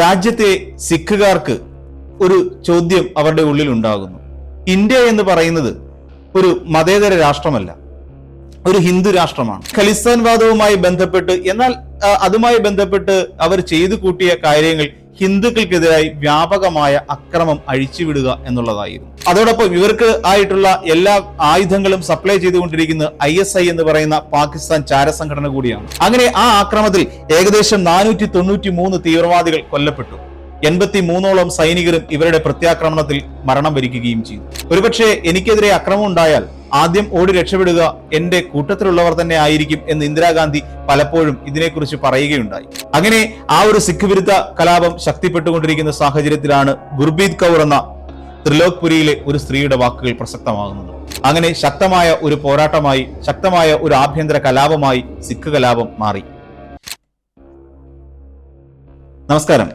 രാജ്യത്തെ സിഖുകാർക്ക് ഒരു ചോദ്യം അവരുടെ ഉള്ളിൽ ഉണ്ടാകുന്നു. ഇന്ത്യ എന്ന് പറയുന്നത് ഒരു മതേതര രാഷ്ട്രമല്ല, ഒരു ഹിന്ദു രാഷ്ട്രമാണ്. ഖലിസ്ഥാൻ വാദവുമായി ബന്ധപ്പെട്ട്, എന്നാൽ അതുമായി ബന്ധപ്പെട്ട് അവർ ചെയ്തു കൂട്ടിയ കാര്യങ്ങൾ ഹിന്ദുക്കൾക്കെതിരായി വ്യാപകമായ അക്രമം അഴിച്ചുവിടുക എന്നുള്ളതായിരുന്നു. അതോടൊപ്പം ഇവർക്ക് ആയിട്ടുള്ള എല്ലാ ആയുധങ്ങളും സപ്ലൈ ചെയ്തുകൊണ്ടിരിക്കുന്ന ISI എന്ന് പറയുന്ന പാകിസ്ഥാൻ ചാരസംഘടന കൂടിയാണ്. അങ്ങനെ ആ ആക്രമണത്തിൽ ഏകദേശം 493 തീവ്രവാദികൾ കൊല്ലപ്പെട്ടു. 83ഓളം സൈനികരും ഇവരുടെ പ്രത്യാക്രമണത്തിൽ മരണം വരിക്കുകയും ചെയ്തു. ഒരുപക്ഷെ എനിക്കെതിരെ അക്രമം ഉണ്ടായാൽ ആദ്യം ഓടി രക്ഷപ്പെടുക എന്റെ കൂട്ടത്തിലുള്ളവർ തന്നെ ആയിരിക്കും എന്ന് ഇന്ദിരാഗാന്ധി പലപ്പോഴും ഇതിനെക്കുറിച്ച് പറയുകയുണ്ടായി. അങ്ങനെ ആ ഒരു സിഖ് വിരുദ്ധ കലാപം ശക്തിപ്പെട്ടുകൊണ്ടിരിക്കുന്ന സാഹചര്യത്തിലാണ് ഗുർബീത് കൗർ എന്ന ത്രിലോക്പുരിയിലെ ഒരു സ്ത്രീയുടെ വാക്കുകൾ പ്രസക്തമാകുന്നത്. അങ്ങനെ ശക്തമായ ഒരു പോരാട്ടമായി, ശക്തമായ ഒരു ആഭ്യന്തര കലാപമായി സിഖ് കലാപം മാറി. നമസ്കാരം.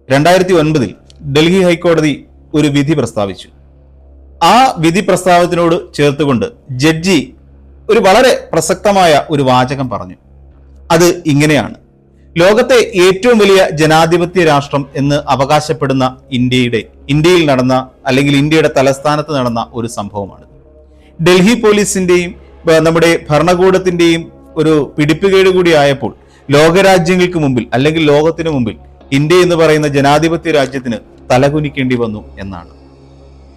2009 ഡൽഹി ഹൈക്കോടതി ഒരു വിധി പ്രസ്താവിച്ചു. ആ വിധി പ്രസ്താവത്തിനോട് ചേർത്തുകൊണ്ട് ജഡ്ജി ഒരു വളരെ പ്രസക്തമായ ഒരു വാചകം പറഞ്ഞു. അത് ഇങ്ങനെയാണ്: ലോകത്തെ ഏറ്റവും വലിയ ജനാധിപത്യ രാഷ്ട്രം എന്ന് അവകാശപ്പെടുന്ന ഇന്ത്യയിൽ നടന്ന, അല്ലെങ്കിൽ ഇന്ത്യയുടെ തലസ്ഥാനത്ത് നടന്ന ഒരു സംഭവമാണ്. ഡൽഹി പോലീസിന്റെയും നമ്മുടെ ഭരണകൂടത്തിന്റെയും ഒരു പിടിപ്പുകേട് കൂടി ആയപ്പോൾ ലോകരാജ്യങ്ങൾക്ക് മുമ്പിൽ, അല്ലെങ്കിൽ ലോകത്തിനു മുമ്പിൽ ഇന്ത്യ എന്ന് പറയുന്ന ജനാധിപത്യ രാജ്യത്തിന് തലകുനിക്കേണ്ടി വന്നു എന്നാണ്.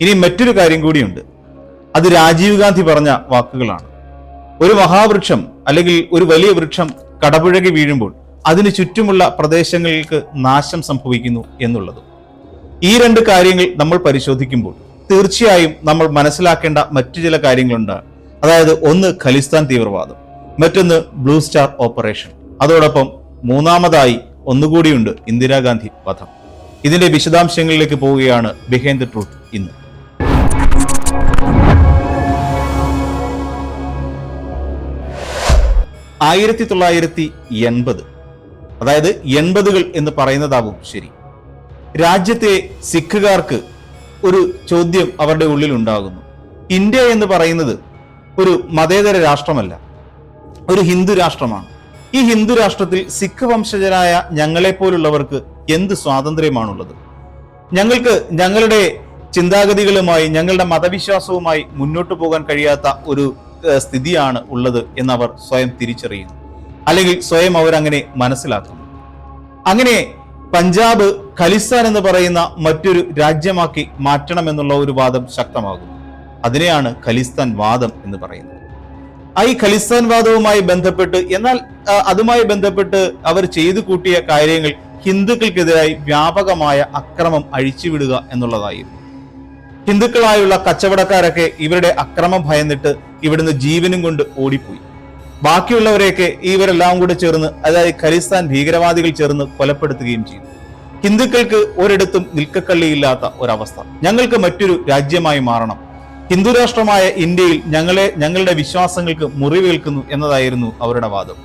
ഇനി മറ്റൊരു കാര്യം കൂടിയുണ്ട്. അത് രാജീവ് ഗാന്ധി പറഞ്ഞ വാക്കുകളാണ്. ഒരു മഹാവൃക്ഷം, അല്ലെങ്കിൽ ഒരു വലിയ വൃക്ഷം കടപുഴകി വീഴുമ്പോൾ അതിന് ചുറ്റുമുള്ള പ്രദേശങ്ങൾക്ക് നാശം സംഭവിക്കുന്നു എന്നുള്ളത്. ഈ രണ്ട് കാര്യങ്ങൾ നമ്മൾ പരിശോധിക്കുമ്പോൾ തീർച്ചയായും നമ്മൾ മനസ്സിലാക്കേണ്ട മറ്റു ചില കാര്യങ്ങളുണ്ട്. അതായത്, ഒന്ന് ഖലിസ്ഥാൻ തീവ്രവാദം, മറ്റൊന്ന് ബ്ലൂ സ്റ്റാർ ഓപ്പറേഷൻ, അതോടൊപ്പം മൂന്നാമതായി ഒന്നുകൂടിയുണ്ട് ഇന്ദിരാഗാന്ധി വധം. ഇതിന്റെ വിശദാംശങ്ങളിലേക്ക് പോവുകയാണ് ബിഹൈൻഡ് ദ ട്രൂത്ത് ഇന്ന്. ആയിരത്തി 1980, അതായത് 80കൾ എന്ന് പറയുന്നതാവും ശരി, രാജ്യത്തെ സിഖുകാർക്ക് ഒരു ചോദ്യം അവരുടെ ഉള്ളിൽ ഉണ്ടാകുന്നു. ഇന്ത്യ എന്ന് പറയുന്നത് ഒരു മതേതര രാഷ്ട്രമല്ല, ഒരു ഹിന്ദു രാഷ്ട്രമാണ്. ഈ ഹിന്ദു രാഷ്ട്രത്തിൽ സിഖ് വംശജരായ ഞങ്ങളെപ്പോലുള്ളവർക്ക് എന്ത് സ്വാതന്ത്ര്യമാണുള്ളത്? ഞങ്ങൾക്ക് ഞങ്ങളുടെ ചിന്താഗതികളുമായി, ഞങ്ങളുടെ മതവിശ്വാസവുമായി മുന്നോട്ട് പോകാൻ കഴിയാത്ത ഒരു സ്ഥിതിയാണ് ഉള്ളത് എന്നവർ സ്വയം തിരിച്ചറിയുന്നു, അല്ലെങ്കിൽ സ്വയം അവരങ്ങനെ മനസ്സിലാക്കുന്നു. അങ്ങനെ പഞ്ചാബ് ഖലിസ്ഥാൻ എന്ന് പറയുന്ന മറ്റൊരു രാജ്യമാക്കി മാറ്റണമെന്നുള്ള ഒരു വാദം ശക്തമാകുന്നു. അതിനെയാണ് ഖലിസ്ഥാൻ വാദം എന്ന് പറയുന്നത്. ഈ ഖലിസ്ഥാൻ വാദവുമായി ബന്ധപ്പെട്ട്, എന്നാൽ അതുമായി ബന്ധപ്പെട്ട് അവർ ചെയ്തു കൂട്ടിയ കാര്യങ്ങൾ ഹിന്ദുക്കൾക്കെതിരായി വ്യാപകമായ അക്രമം അഴിച്ചുവിടുക എന്നുള്ളതായിരുന്നു. ഹിന്ദുക്കളായുള്ള കച്ചവടക്കാരൊക്കെ ഇവരുടെ അക്രമം ഭയന്നിട്ട് ഇവിടുന്ന് ജീവനും കൊണ്ട് ഓടിപ്പോയി. ബാക്കിയുള്ളവരെയൊക്കെ ഇവരെല്ലാം കൂടെ ചേർന്ന്, അതായത് ഖലിസ്ഥാൻ ഭീകരവാദികൾ ചേർന്ന് കൊലപ്പെടുത്തുകയും ചെയ്തു. ഹിന്ദുക്കൾക്ക് ഒരിടത്തും നിൽക്കക്കള്ളിയില്ലാത്ത ഒരവസ്ഥ. ഞങ്ങൾക്ക് മറ്റൊരു രാജ്യമായി മാറണം, ഹിന്ദു രാഷ്ട്രമായ ഇന്ത്യയിൽ ഞങ്ങളുടെ വിശ്വാസങ്ങൾക്ക് മുറിവേൽക്കുന്നു എന്നതായിരുന്നു അവരുടെ വാദം.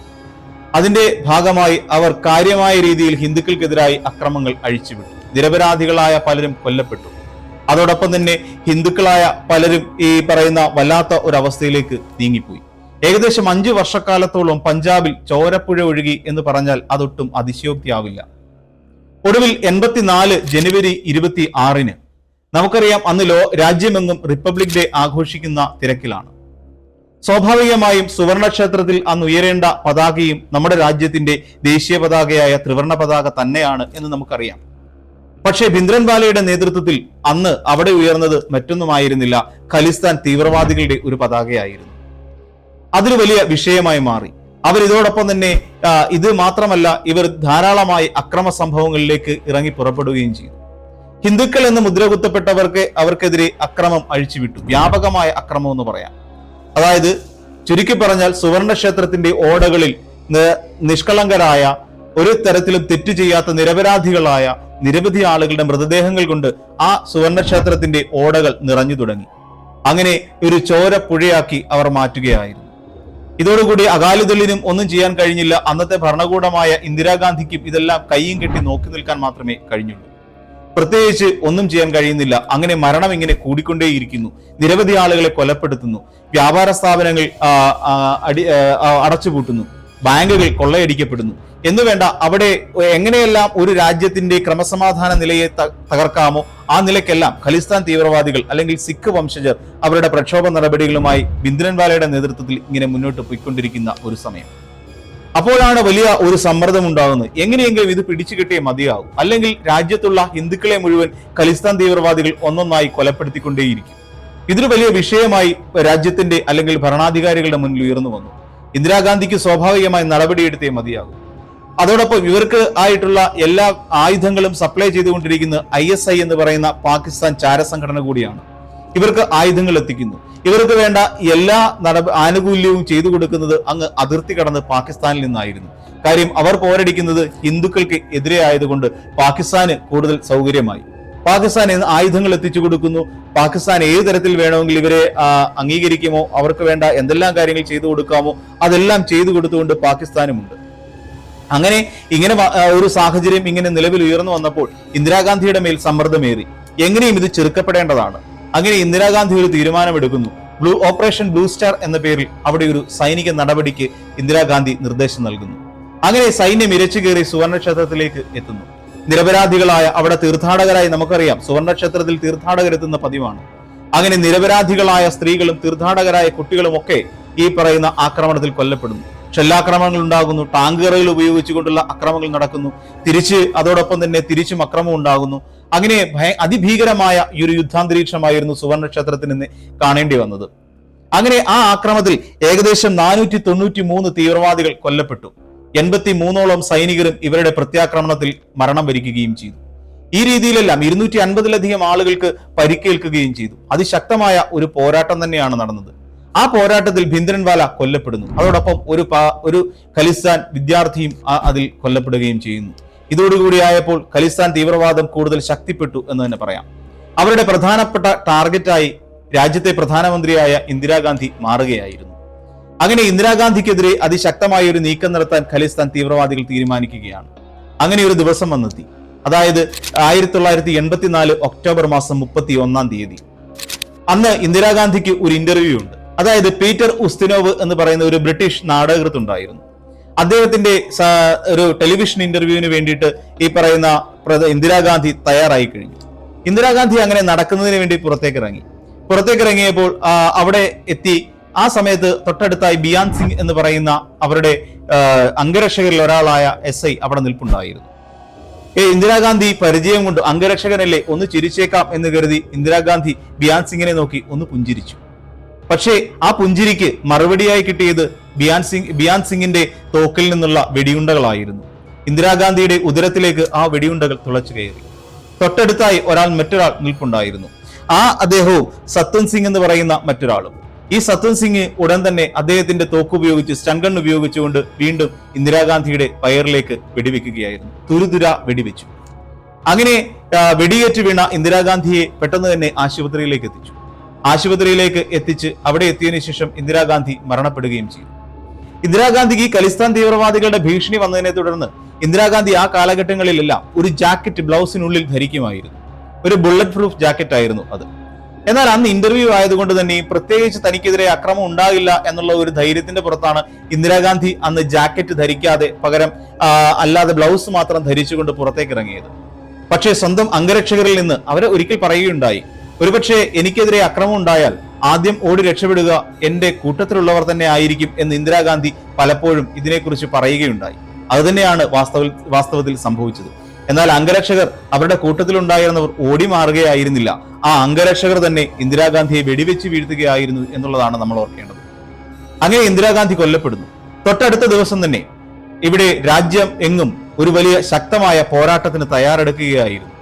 അതിന്റെ ഭാഗമായി അവർ കാര്യമായ രീതിയിൽ ഹിന്ദുക്കൾക്കെതിരായി അക്രമങ്ങൾ അഴിച്ചുവിട്ടു. നിരപരാധികളായ പലരും കൊല്ലപ്പെട്ടു. അതോടൊപ്പം തന്നെ ഹിന്ദുക്കളായ പലരും ഈ പറയുന്ന വല്ലാത്ത ഒരവസ്ഥയിലേക്ക് നീങ്ങിപ്പോയി. ഏകദേശം 5 വർഷക്കാലത്തോളം പഞ്ചാബിൽ ചോരപ്പുഴ ഒഴുകി എന്ന് പറഞ്ഞാൽ അതൊട്ടും അതിശയോക്തിയാവില്ല. ഒടുവിൽ 84 ജനുവരി 26 നമുക്കറിയാം, അന്ന് രാജ്യമെങ്ങും റിപ്പബ്ലിക് ഡേ ആഘോഷിക്കുന്ന തിരക്കിലാണ്. സ്വാഭാവികമായും സുവർണക്ഷേത്രത്തിൽ അന്ന് ഉയരേണ്ട പതാകയും നമ്മുടെ രാജ്യത്തിന്റെ ദേശീയ പതാകയായ ത്രിവർണ പതാക തന്നെയാണ് എന്ന് നമുക്കറിയാം. പക്ഷേ ഭിന്ദ്രൻവാലയുടെ നേതൃത്വത്തിൽ അന്ന് അവിടെ ഉയർന്നത് മറ്റൊന്നുമായിരുന്നില്ല, ഖലിസ്ഥാൻ തീവ്രവാദികളുടെ ഒരു പതാകയായിരുന്നു. അതൊരു വലിയ വിഷയമായി മാറി. അവർ ഇതോടൊപ്പം തന്നെ ഇത് മാത്രമല്ല, ഇവർ ധാരാളമായി അക്രമ സംഭവങ്ങളിലേക്ക് ഇറങ്ങി പുറപ്പെടുകയും ചെയ്തു. ഹിന്ദുക്കൾ എന്ന് അവർക്കെതിരെ അക്രമം അഴിച്ചുവിട്ടു. വ്യാപകമായ അക്രമം എന്ന് പറയാം. അതായത് ചുരുക്കി പറഞ്ഞാൽ, സുവർണക്ഷേത്രത്തിന്റെ ഓടകളിൽ നിഷ്കളങ്കരായ, ഒരു തരത്തിലും തെറ്റ് ചെയ്യാത്ത നിരപരാധികളായ നിരവധി ആളുകളുടെ മൃതദേഹങ്ങൾ കൊണ്ട് ആ സുവർണക്ഷേത്രത്തിന്റെ ഓടകൾ നിറഞ്ഞു തുടങ്ങി. അങ്ങനെ ഒരു ചോര പുഴയാക്കി അവർ മാറ്റുകയായിരുന്നു. ഇതോടുകൂടി അകാലിദളിനും ഒന്നും ചെയ്യാൻ കഴിഞ്ഞില്ല. അന്നത്തെ ഭരണകൂടമായ ഇന്ദിരാഗാന്ധിക്കും ഇതെല്ലാം കയ്യും കെട്ടി നോക്കി നിൽക്കാൻ മാത്രമേ കഴിഞ്ഞുള്ളൂ. പ്രത്യേകിച്ച് ഒന്നും ചെയ്യാൻ കഴിയുന്നില്ല. അങ്ങനെ മരണം ഇങ്ങനെ കൂടിക്കൊണ്ടേയിരിക്കുന്നു. നിരവധി ആളുകളെ കൊലപ്പെടുത്തുന്നു, വ്യാപാര സ്ഥാപനങ്ങൾ അടച്ചുപൂട്ടുന്നു. ബാങ്കുകൾ കൊള്ളയടിക്കപ്പെടുന്നു എന്ന് വേണ്ട, അവിടെ എങ്ങനെയെല്ലാം ഒരു രാജ്യത്തിന്റെ ക്രമസമാധാന നിലയെ തകർക്കാമോ ആ നിലയ്ക്കെല്ലാം ഖലിസ്ഥാൻ തീവ്രവാദികൾ അല്ലെങ്കിൽ സിഖ് വംശജർ അവരുടെ പ്രക്ഷോഭ നടപടികളുമായി ഭിന്ദ്രൻവാലയുടെ നേതൃത്വത്തിൽ ഇങ്ങനെ മുന്നോട്ട് പോയിക്കൊണ്ടിരിക്കുന്ന ഒരു സമയം. അപ്പോഴാണ് വലിയ ഒരു സമ്മർദ്ദം ഉണ്ടാകുന്നത്. എങ്ങനെയെങ്കിലും ഇത് പിടിച്ചു കിട്ടിയേ മതിയാവും, അല്ലെങ്കിൽ രാജ്യത്തുള്ള ഹിന്ദുക്കളെ മുഴുവൻ ഖലിസ്ഥാൻ തീവ്രവാദികൾ ഒന്നൊന്നായി കൊലപ്പെടുത്തിക്കൊണ്ടേയിരിക്കും. ഇതൊരു വലിയ വിഷയമായി രാജ്യത്തിന്റെ അല്ലെങ്കിൽ ഭരണാധികാരികളുടെ മുന്നിൽ ഉയർന്നു വന്നു. ഇന്ദിരാഗാന്ധിക്ക് സ്വാഭാവികമായി നടപടിയെടുത്തേ മതിയാകും. അതോടൊപ്പം ഇവർക്ക് ആയിട്ടുള്ള എല്ലാ ആയുധങ്ങളും സപ്ലൈ ചെയ്തുകൊണ്ടിരിക്കുന്ന ISI എന്ന് പറയുന്ന പാകിസ്ഥാൻ ചാരസംഘടന കൂടിയാണ്. ഇവർക്ക് ആയുധങ്ങൾ എത്തിക്കുന്നു. ഇവർക്ക് വേണ്ട എല്ലാ ആനുകൂല്യവും ചെയ്തു കൊടുക്കുന്നത് അങ്ങ് അതിർത്തി കടന്ന് പാകിസ്ഥാനിൽ നിന്നായിരുന്നു. കാര്യം അവർ പോരടിക്കുന്നത് ഹിന്ദുക്കൾക്ക് എതിരെ ആയതുകൊണ്ട് പാകിസ്ഥാന് കൂടുതൽ സൗകര്യമായി. പാകിസ്ഥാൻ ആയുധങ്ങൾ എത്തിച്ചു കൊടുക്കുന്നു. പാകിസ്ഥാൻ ഏത് തരത്തിൽ വേണമെങ്കിൽ ഇവരെ അംഗീകരിക്കുമോ, അവർക്ക് വേണ്ട എന്തെല്ലാം കാര്യങ്ങൾ ചെയ്തു കൊടുക്കാമോ അതെല്ലാം ചെയ്തു കൊടുത്തുകൊണ്ട് പാകിസ്ഥാനുമുണ്ട്. അങ്ങനെ ഇങ്ങനെ ഒരു സാഹചര്യം ഇങ്ങനെ നിലവിൽ ഉയർന്നു വന്നപ്പോൾ ഇന്ദിരാഗാന്ധിയുടെ മേൽ സമ്മർദ്ദമേറി. എങ്ങനെയും ഇത് ചെറുക്കപ്പെടേണ്ടതാണ്. അങ്ങനെ ഇന്ദിരാഗാന്ധി ഒരു തീരുമാനമെടുക്കുന്നു. ഓപ്പറേഷൻ ബ്ലൂ സ്റ്റാർ എന്ന പേരിൽ അവിടെ ഒരു സൈനിക നടപടിക്ക് ഇന്ദിരാഗാന്ധി നിർദ്ദേശം നൽകുന്നു. അങ്ങനെ സൈന്യം ഇരച്ചു കയറി സുവർണക്ഷേത്രത്തിലേക്ക് എത്തുന്നു. നിരപരാധികളായ അവിടെ തീർത്ഥാടകരായി, നമുക്കറിയാം സുവർണക്ഷേത്രത്തിൽ തീർത്ഥാടകരെത്തുന്ന പതിവാണ്. അങ്ങനെ നിരപരാധികളായ സ്ത്രീകളും തീർത്ഥാടകരായ കുട്ടികളും ഒക്കെ ഈ പറയുന്ന ആക്രമണത്തിൽ കൊല്ലപ്പെടുന്നു. ഷെല്ലാക്രമണങ്ങൾ ഉണ്ടാകുന്നു. ടാങ്കുകൾ ഉപയോഗിച്ചുകൊണ്ടുള്ള അക്രമങ്ങൾ നടക്കുന്നു. അതോടൊപ്പം തന്നെ തിരിച്ചും അക്രമം ഉണ്ടാകുന്നു. അങ്ങനെ അതിഭീകരമായ ഈ ഒരു യുദ്ധാന്തരീക്ഷമായിരുന്നു സുവർണക്ഷേത്രത്തിന് കാണേണ്ടി വന്നത്. അങ്ങനെ ആ ആക്രമണത്തിൽ ഏകദേശം 493 തീവ്രവാദികൾ കൊല്ലപ്പെട്ടു. 83ഓളം സൈനികരും ഇവരുടെ പ്രത്യാക്രമണത്തിൽ മരണം വരിക്കുകയും ചെയ്തു. ഈ രീതിയിലെല്ലാം 250ലധികം ആളുകൾക്ക് പരിക്കേൽക്കുകയും ചെയ്തു. അതിശക്തമായ ഒരു പോരാട്ടം തന്നെയാണ് നടന്നത്. ആ പോരാട്ടത്തിൽ ഭിന്ദ്രൻവാല കൊല്ലപ്പെടുന്നു. അതോടൊപ്പം ഒരു ഖലിസ്ഥാൻ വിദ്യാർത്ഥിയും അതിൽ കൊല്ലപ്പെടുകയും ചെയ്യുന്നു. ഇതോടുകൂടിയായപ്പോൾ ഖലിസ്ഥാൻ തീവ്രവാദം കൂടുതൽ ശക്തിപ്പെട്ടു എന്ന് തന്നെ പറയാം. അവരുടെ പ്രധാനപ്പെട്ട ടാർഗറ്റായി രാജ്യത്തെ പ്രധാനമന്ത്രിയായ ഇന്ദിരാഗാന്ധി മാറുകയായിരുന്നു. അങ്ങനെ ഇന്ദിരാഗാന്ധിക്കെതിരെ അതിശക്തമായ ഒരു നീക്കം നടത്താൻ ഖലിസ്ഥാൻ തീവ്രവാദികൾ തീരുമാനിക്കുകയാണ്. അങ്ങനെ ഒരു ദിവസം വന്നെത്തി. അതായത് 1984 ഒക്ടോബർ മാസം 31-ാം തീയതി. അന്ന് ഇന്ദിരാഗാന്ധിക്ക് ഒരു ഇന്റർവ്യൂ ഉണ്ട്. അതായത് പീറ്റർ ഉസ്തിനോവ് എന്ന് പറയുന്ന ഒരു ബ്രിട്ടീഷ് നാടകൃത്തുണ്ടായിരുന്നു. അദ്ദേഹത്തിന്റെ ഒരു ടെലിവിഷൻ ഇന്റർവ്യൂവിന് വേണ്ടിയിട്ട് ഈ പറയുന്ന ഇന്ദിരാഗാന്ധി തയ്യാറായി കഴിഞ്ഞു. ഇന്ദിരാഗാന്ധി അങ്ങനെ നടക്കുന്നതിന് വേണ്ടി പുറത്തേക്കിറങ്ങിയപ്പോൾ അവിടെ എത്തി. ആ സമയത്ത് തൊട്ടടുത്തായി ബിയാൻ സിംഗ് എന്ന് പറയുന്ന അവരുടെ അംഗരക്ഷകരിൽ ഒരാളായ SI അവിടെ നിൽപ്പുണ്ടായിരുന്നു. ഇന്ദിരാഗാന്ധി പരിചയം കൊണ്ട് അംഗരക്ഷകനല്ലേ ഒന്ന് ചിരിച്ചേക്കാം എന്ന് കരുതി ഇന്ദിരാഗാന്ധി ബിയാൻ സിംഗിനെ നോക്കി ഒന്ന് പുഞ്ചിരിച്ചു. പക്ഷേ ആ പുഞ്ചിരിക്ക് മറുപടിയായി കിട്ടിയത് ബിയാൻ സിംഗിന്റെ തോക്കിൽ നിന്നുള്ള വെടിയുണ്ടകളായിരുന്നു. ഇന്ദിരാഗാന്ധിയുടെ ഉദരത്തിലേക്ക് ആ വെടിയുണ്ടകൾ തുളച്ചു കയറി. തൊട്ടടുത്തായി മറ്റൊരാൾ നിൽപ്പുണ്ടായിരുന്നു. അദ്ദേഹവും സത്വൻ സിംഗ് എന്ന് പറയുന്ന മറ്റൊരാളും. ഈ സത്വൻ സിംഗ് ഉടൻ തന്നെ അദ്ദേഹത്തിന്റെ തോക്ക് ഉപയോഗിച്ച് സ്റ്റൺഗൺ ഉപയോഗിച്ചുകൊണ്ട് വീണ്ടും ഇന്ദിരാഗാന്ധിയുടെ വയറിലേക്ക് വെടിവെക്കുകയായിരുന്നു. തുരുതുര വെടിവെച്ചു. അങ്ങനെ വെടിയേറ്റ് വീണ ഇന്ദിരാഗാന്ധിയെ പെട്ടെന്ന് തന്നെ ആശുപത്രിയിലേക്ക് എത്തിച്ച് അവിടെ എത്തിയതിനു ശേഷം ഇന്ദിരാഗാന്ധി മരണപ്പെടുകയും ചെയ്തു. ഇന്ദിരാഗാന്ധിക്ക് ഖലിസ്ഥാൻ തീവ്രവാദികളുടെ ഭീഷണി വന്നതിനെ തുടർന്ന് ഇന്ദിരാഗാന്ധി ആ കാലഘട്ടങ്ങളിലെല്ലാം ഒരു ജാക്കറ്റ് ബ്ലൗസിനുള്ളിൽ ധരിക്കുമായിരുന്നു. ഒരു ബുള്ളറ്റ് പ്രൂഫ് ജാക്കറ്റ് ആയിരുന്നു അത്. എന്നാൽ അന്ന് ഇന്റർവ്യൂ ആയതുകൊണ്ട് തന്നെ പ്രത്യേകിച്ച് തനിക്കെതിരെ അക്രമം ഉണ്ടാകില്ല എന്നുള്ള ഒരു ധൈര്യത്തിന്റെ പുറത്താണ് ഇന്ദിരാഗാന്ധി അന്ന് ജാക്കറ്റ് ധരിക്കാതെ പകരം അല്ലാതെ ബ്ലൗസ് മാത്രം ധരിച്ചുകൊണ്ട് പുറത്തേക്ക് ഇറങ്ങിയത്. പക്ഷേ സ്വന്തം അംഗരക്ഷകരിൽ നിന്ന് അവരെ ഒരിക്കൽ പറയുകയുണ്ടായി, ഒരുപക്ഷെ എനിക്കെതിരെ അക്രമം ഉണ്ടായാൽ ആദ്യം ഓടി രക്ഷപ്പെടുക എന്റെ കൂട്ടത്തിലുള്ളവർ തന്നെ ആയിരിക്കും എന്ന് ഇന്ദിരാഗാന്ധി പലപ്പോഴും ഇതിനെക്കുറിച്ച് പറയുകയുണ്ടായി. അതുതന്നെയാണ് വാസ്തവത്തിൽ സംഭവിച്ചത്. എന്നാൽ അംഗരക്ഷകർ അവരുടെ കൂട്ടത്തിലുണ്ടായിരുന്നവർ ഓടി മാറുകയായിരുന്നില്ല. ആ അംഗരക്ഷകർ തന്നെ ഇന്ദിരാഗാന്ധിയെ വെടിവെച്ച് വീഴ്ത്തുകയായിരുന്നു എന്നുള്ളതാണ് നമ്മൾ ഓർക്കേണ്ടത്. അങ്ങനെ ഇന്ദിരാഗാന്ധി കൊല്ലപ്പെടുന്നു. തൊട്ടടുത്ത ദിവസം തന്നെ ഇവിടെ രാജ്യം എങ്ങും ഒരു വലിയ ശക്തമായ പോരാട്ടത്തിന് തയ്യാറെടുക്കുകയായിരുന്നു.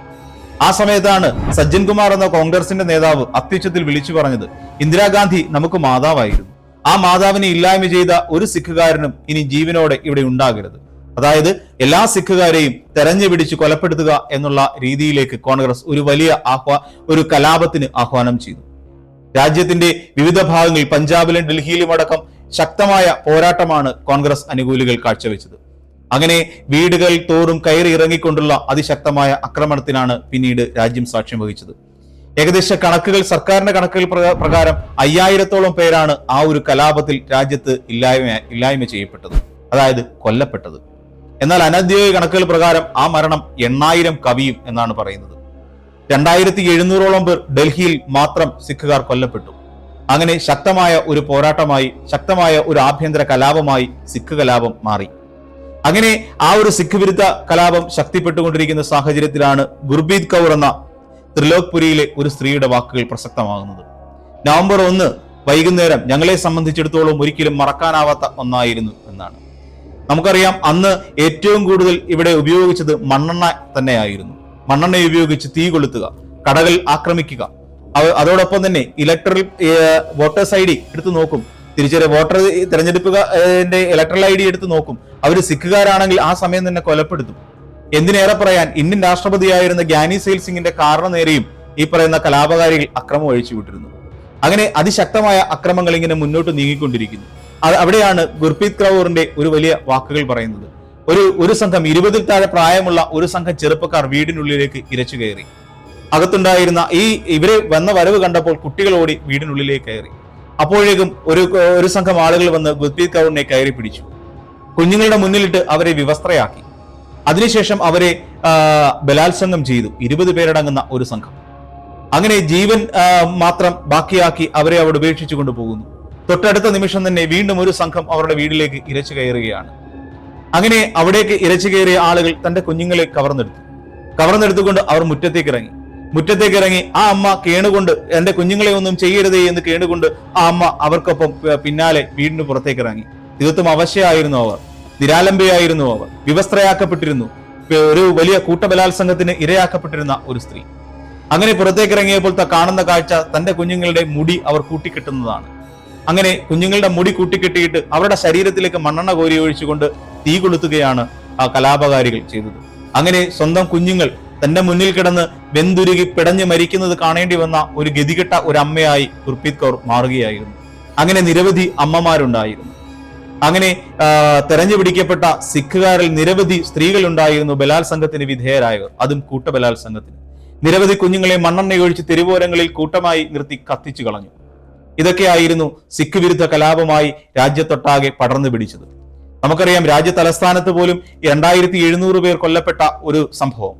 ആ സമയത്താണ് സജ്ജൻ കുമാർ എന്ന കോൺഗ്രസിന്റെ നേതാവ് അത്യുച്ചത്തിൽ വിളിച്ചു പറഞ്ഞത്, ഇന്ദിരാഗാന്ധി നമുക്ക് മാതാവായിരുന്നു. ആ മാതാവിനെ ഇല്ലായ്മ ചെയ്ത ഒരു സിഖുകാരനും ഇനി ജീവനോടെ ഇവിടെ ഉണ്ടാകരുത്. അതായത് എല്ലാ സിഖുകാരെയും തെരഞ്ഞു പിടിച്ച് കൊലപ്പെടുത്തുക എന്നുള്ള രീതിയിലേക്ക് കോൺഗ്രസ് ഒരു വലിയ ഒരു കലാപത്തിന് ആഹ്വാനം ചെയ്തു. രാജ്യത്തിന്റെ വിവിധ ഭാഗങ്ങളിൽ പഞ്ചാബിലും ഡൽഹിയിലും അടക്കം ശക്തമായ പോരാട്ടമാണ് കോൺഗ്രസ് അനുകൂലികൾ കാഴ്ചവെച്ചത്. അങ്ങനെ വീടുകൾ തോറും കയറി ഇറങ്ങിക്കൊണ്ടുള്ള അതിശക്തമായ ആക്രമണത്തിനാണ് പിന്നീട് രാജ്യം സാക്ഷ്യം വഹിച്ചത്. ഏകദേശ സർക്കാരിന്റെ കണക്കുകൾ പ്രകാരം 5000-ഓളം പേരാണ് ആ ഒരു കലാപത്തിൽ രാജ്യത്ത് ഇല്ലായ്മ ചെയ്യപ്പെട്ടത്. അതായത് കൊല്ലപ്പെട്ടത്. എന്നാൽ അനൌദ്യോഗിക കണക്കുകൾ പ്രകാരം ആ മരണം 8000 കവിയും എന്നാണ് പറയുന്നത്. 2700ഓളം പേർ ഡൽഹിയിൽ മാത്രം സിഖുകാർ കൊല്ലപ്പെട്ടു. അങ്ങനെ ശക്തമായ ഒരു പോരാട്ടമായി, ശക്തമായ ഒരു ആഭ്യന്തര കലാപമായി സിഖ് കലാപം മാറി. അങ്ങനെ ആ ഒരു സിഖ് വിരുദ്ധ കലാപം ശക്തിപ്പെട്ടുകൊണ്ടിരിക്കുന്ന സാഹചര്യത്തിലാണ് ഗുർപ്രീത് കൗർ എന്ന ത്രിലോക്പുരിയിലെ ഒരു സ്ത്രീയുടെ വാക്കുകൾ പ്രസക്തമാകുന്നത്. നവംബർ 1 വൈകുന്നേരം ഞങ്ങളെ സംബന്ധിച്ചിടത്തോളം ഒരിക്കലും മറക്കാനാവാത്ത ഒന്നായിരുന്നു എന്നാണ്. നമുക്കറിയാം, അന്ന് ഏറ്റവും കൂടുതൽ ഇവിടെ ഉപയോഗിച്ചത് മണ്ണെണ്ണ തന്നെയായിരുന്നു. മണ്ണെണ്ണ ഉപയോഗിച്ച് തീ കൊളുത്തുക, കടകൾ ആക്രമിക്കുക, അതോടൊപ്പം തന്നെ ഇലക്ട്രൽ വോട്ടേഴ്സ് ID എടുത്തു നോക്കും, വോട്ടർ തെരഞ്ഞെടുപ്പ് ഇലക്ട്രൽ ID എടുത്ത് നോക്കും. അവർ സിഖുകാരാണെങ്കിൽ ആ സമയം തന്നെ കൊലപ്പെടുത്തും. എന്തിനേറെ പറയാൻ, ഇന്ത്യൻ രാഷ്ട്രപതിയായിരുന്ന ഗ്യാനി സെയിൽ സിംഗിന്റെ കാറിന് നേരെയും ഈ പറയുന്ന കലാപകാരികൾ അക്രമം അഴിച്ചുവിട്ടിരുന്നു. അങ്ങനെ അതിശക്തമായ അക്രമങ്ങൾ ഇങ്ങനെ മുന്നോട്ട് നീങ്ങിക്കൊണ്ടിരിക്കുന്നു. അവിടെയാണ് ഗുർപ്രീത് കൗറിന്റെ ഒരു വലിയ വാക്കുകൾ പറയുന്നത്. ഒരു സംഘം 20-ൽ താഴെ പ്രായമുള്ള ഒരു സംഘം ചെറുപ്പക്കാർ വീടിനുള്ളിലേക്ക് ഇരച്ചു കയറി. അകത്തുണ്ടായിരുന്ന ഇവരെ വന്ന വരവ് കണ്ടപ്പോൾ കുട്ടികൾ ഓടി വീടിനുള്ളിലേക്ക് കയറി. അപ്പോഴേക്കും ഒരു സംഘം ആളുകൾ വന്ന് ഗുർപ്രീത് കൗറിനെ കയറി പിടിച്ചു. കുഞ്ഞുങ്ങളുടെ മുന്നിലിട്ട് അവരെ വിവസ്ത്രയാക്കി. അതിനുശേഷം അവരെ ബലാത്സംഗം ചെയ്തു. 20 പേരടങ്ങുന്ന ഒരു സംഘം. അങ്ങനെ ജീവൻ മാത്രം ബാക്കിയാക്കി അവരെ അവിടെ ഉപേക്ഷിച്ചു കൊണ്ടുപോകുന്നു. തൊട്ടടുത്ത നിമിഷം തന്നെ വീണ്ടും ഒരു സംഘം അവരുടെ വീട്ടിലേക്ക് ഇരച്ചു കയറുകയാണ്. അങ്ങനെ അവിടേക്ക് ഇരച്ചു കയറിയ ആളുകൾ തന്റെ കുഞ്ഞുങ്ങളെ കവർന്നെടുത്തുകൊണ്ട് അവർ മുറ്റത്തേക്ക് ഇറങ്ങി ആ അമ്മ കേണുകൊണ്ട് എന്റെ കുഞ്ഞുങ്ങളെ ഒന്നും ചെയ്യരുതേ എന്ന് കേണുകൊണ്ട് ആ അമ്മ അവർക്കൊപ്പം പിന്നാലെ വീടിന് പുറത്തേക്ക് ഇറങ്ങി. തീർത്തും അവശയായിരുന്നു അവർ, നിരാലംബയായിരുന്നു അവർ, വിവസ്ത്രയാക്കപ്പെട്ടിരുന്നു, ഒരു വലിയ കൂട്ടബലാത്സംഗത്തിന് ഇരയാക്കപ്പെട്ടിരുന്ന ഒരു സ്ത്രീ. അങ്ങനെ പുറത്തേക്ക് ഇറങ്ങിയപ്പോൾ കാണുന്ന കാഴ്ച തന്റെ കുഞ്ഞുങ്ങളുടെ മുടി അവർ കൂട്ടിക്കെട്ടുന്നതാണ്. അങ്ങനെ കുഞ്ഞുങ്ങളുടെ മുടി കൂട്ടിക്കെട്ടിയിട്ട് അവരുടെ ശരീരത്തിലേക്ക് മണ്ണെണ്ണ കോരി ഒഴിച്ചുകൊണ്ട് തീ കൊളുത്തുകയാണ് ആ കലാപകാരികൾ ചെയ്തത്. അങ്ങനെ സ്വന്തം കുഞ്ഞുങ്ങൾ തന്റെ മുന്നിൽ കിടന്ന് വെന്തുരുകി പിടഞ്ഞു മരിക്കുന്നത് കാണേണ്ടി വന്ന ഒരു ഗതികെട്ട ഒരു അമ്മയായി ഗുർപ്രീത് കൗർ മാറുകയായിരുന്നു. അങ്ങനെ നിരവധി അമ്മമാരുണ്ടായിരുന്നു. അങ്ങനെ തെരഞ്ഞുപിടിക്കപ്പെട്ട സിഖുകാരിൽ നിരവധി സ്ത്രീകൾ ഉണ്ടായിരുന്നു ബലാത്സംഗത്തിന് വിധേയരായവർ, അതും കൂട്ടബലാത്സംഗത്തിന്. നിരവധി കുഞ്ഞുങ്ങളെ മണ്ണെണ്ണയൊഴിച്ച് തെരുവോരങ്ങളിൽ കൂട്ടമായി നിർത്തി കത്തിച്ചു കളഞ്ഞു. ഇതൊക്കെയായിരുന്നു സിഖ് വിരുദ്ധ കലാപമായി രാജ്യത്തൊട്ടാകെ പടർന്നു പിടിച്ചത്. നമുക്കറിയാം, രാജ്യ തലസ്ഥാനത്ത് പോലും 2700 പേർ കൊല്ലപ്പെട്ട ഒരു സംഭവം,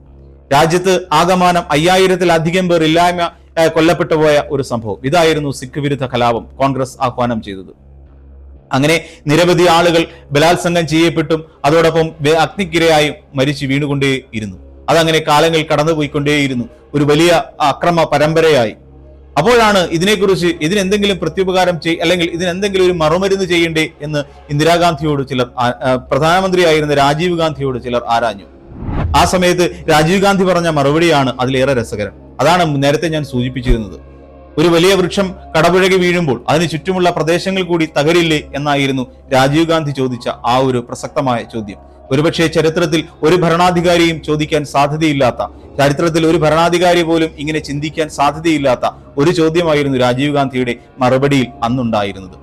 രാജ്യത്ത് ആകമാനം 5000-ലധികം പേർ ഇല്ലായ്മ കൊല്ലപ്പെട്ടു പോയ ഒരു സംഭവം. ഇതായിരുന്നു സിഖ് വിരുദ്ധ കലാപം കോൺഗ്രസ് ആഹ്വാനം ചെയ്തത്. അങ്ങനെ നിരവധി ആളുകൾ ബലാത്സംഗം ചെയ്യപ്പെട്ടും അതോടൊപ്പം അഗ്നിക്കിരയായും മരിച്ചു വീണുകൊണ്ടേയിരുന്നു. അതങ്ങനെ കാലങ്ങൾ കടന്നുപോയിക്കൊണ്ടേയിരുന്നു, ഒരു വലിയ അക്രമ പരമ്പരയായി. അപ്പോഴാണ് ഇതിനെന്തെങ്കിലും പ്രത്യുപകാരം അല്ലെങ്കിൽ ഇതിനെന്തെങ്കിലും ഒരു മറുമരുന്ന് ചെയ്യണ്ടേ എന്ന് ഇന്ദിരാഗാന്ധിയോട് ചിലർ, പ്രധാനമന്ത്രിയായിരുന്ന രാജീവ് ഗാന്ധിയോട് ചിലർ ആരാഞ്ഞു. ആ സമയത്ത് രാജീവ് ഗാന്ധി പറഞ്ഞ മറുപടിയാണ് അതിലേറെ രസകരം. അതാണ് നേരത്തെ ഞാൻ സൂചിപ്പിച്ചിരുന്നത്. ഒരു വലിയ വൃക്ഷം കടപുഴകി വീഴുമ്പോൾ അതിന് ചുറ്റുമുള്ള പ്രദേശങ്ങൾ കൂടി തകരില്ലേ എന്നായിരുന്നു രാജീവ് ഗാന്ധി ചോദിച്ച ആ ഒരു പ്രസക്തമായ ചോദ്യം. ഒരുപക്ഷെ ചരിത്രത്തിൽ ഒരു ഭരണാധികാരിയും ചോദിക്കാൻ സാധ്യതയില്ലാത്ത, ചരിത്രത്തിൽ ഒരു ഭരണാധികാരി പോലും ഇങ്ങനെ ചിന്തിക്കാൻ സാധ്യതയില്ലാത്ത ഒരു ചോദ്യമായിരുന്നു രാജീവ് ഗാന്ധിയുടെ മറുപടിയിൽ അന്നുണ്ടായിരുന്നത്.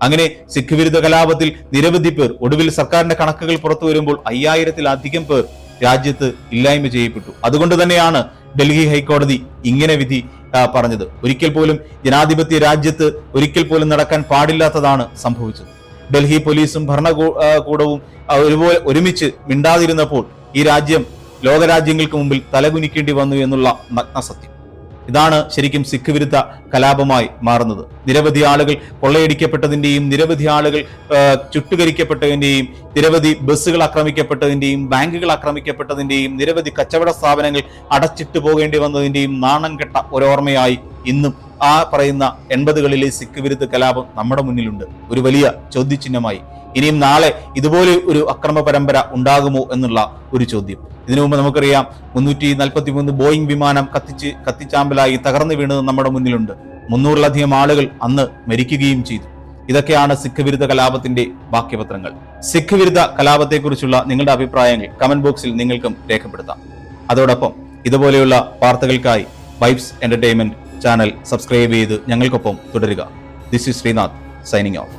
അങ്ങനെ സിഖ് വിരുദ്ധ കലാപത്തിൽ നിരവധി പേർ, ഒടുവിൽ സർക്കാരിന്റെ കണക്കുകൾ പുറത്തു വരുമ്പോൾ 5000-ലധികം പേർ രാജ്യത്ത് ഇല്ലായ്മ ചെയ്യപ്പെട്ടു. അതുകൊണ്ട് തന്നെയാണ് ഡൽഹി ഹൈക്കോടതി ഇങ്ങനെ വിധി പറഞ്ഞത്. ഒരിക്കൽ പോലും ജനാധിപത്യ രാജ്യത്ത് ഒരിക്കൽ പോലും നടക്കാൻ പാടില്ലാത്തതാണ് സംഭവിച്ചത്. ഡൽഹി പോലീസും ഭരണകൂടവും ഒരുമിച്ച് മിണ്ടാതിരുന്നപ്പോൾ ഈ രാജ്യം ലോകരാജ്യങ്ങൾക്ക് മുമ്പിൽ തലകുനിക്കേണ്ടി വന്നു എന്നുള്ള നഗ്നസത്യം. ഇതാണ് ശരിക്കും സിഖ് വിരുദ്ധ കലാപമായി മാറുന്നത്. നിരവധി ആളുകൾ കൊള്ളയടിക്കപ്പെട്ടതിന്റെയും, നിരവധി ആളുകൾ ചുട്ടുകരിക്കപ്പെട്ടതിന്റെയും, നിരവധി ബസ്സുകൾ ആക്രമിക്കപ്പെട്ടതിന്റെയും, ബാങ്കുകൾ ആക്രമിക്കപ്പെട്ടതിന്റെയും, നിരവധി കച്ചവട സ്ഥാപനങ്ങൾ അടച്ചിട്ട് പോകേണ്ടി വന്നതിന്റെയും നാണം കെട്ട ഒരോർമ്മയായി ഇന്നും ആ പറയുന്ന 80കളിലെ സിഖ് വിരുദ്ധ കലാപം നമ്മുടെ മുന്നിലുണ്ട്, ഒരു വലിയ ചോദ്യചിഹ്നമായി. ഇനിയും നാളെ ഇതുപോലെ ഒരു അക്രമ പരമ്പര ഉണ്ടാകുമോ എന്നുള്ള ഒരു ചോദ്യം. ഇതിനു മുമ്പ് നമുക്കറിയാം 343 ബോയിങ് വിമാനം കത്തിച്ചാമ്പലായി തകർന്നു വീണത് നമ്മുടെ മുന്നിലുണ്ട്. 300-ലധികം ആളുകൾ അന്ന് മരിക്കുകയും ചെയ്തു. ഇതൊക്കെയാണ് സിഖ് വിരുദ്ധ കലാപത്തിന്റെ ബാക്കിപത്രങ്ങൾ. സിഖ് വിരുദ്ധ കലാപത്തെക്കുറിച്ചുള്ള നിങ്ങളുടെ അഭിപ്രായങ്ങൾ കമന്റ് ബോക്സിൽ നിങ്ങൾക്കും രേഖപ്പെടുത്താം. അതോടൊപ്പം ഇതുപോലെയുള്ള വാർത്തകൾക്കായി വൈബ്സ് എന്റർടൈൻമെന്റ് ചാനൽ സബ്സ്ക്രൈബ് ചെയ്ത് ഞങ്ങൾക്കൊപ്പം തുടരുക. This is Srinath signing of.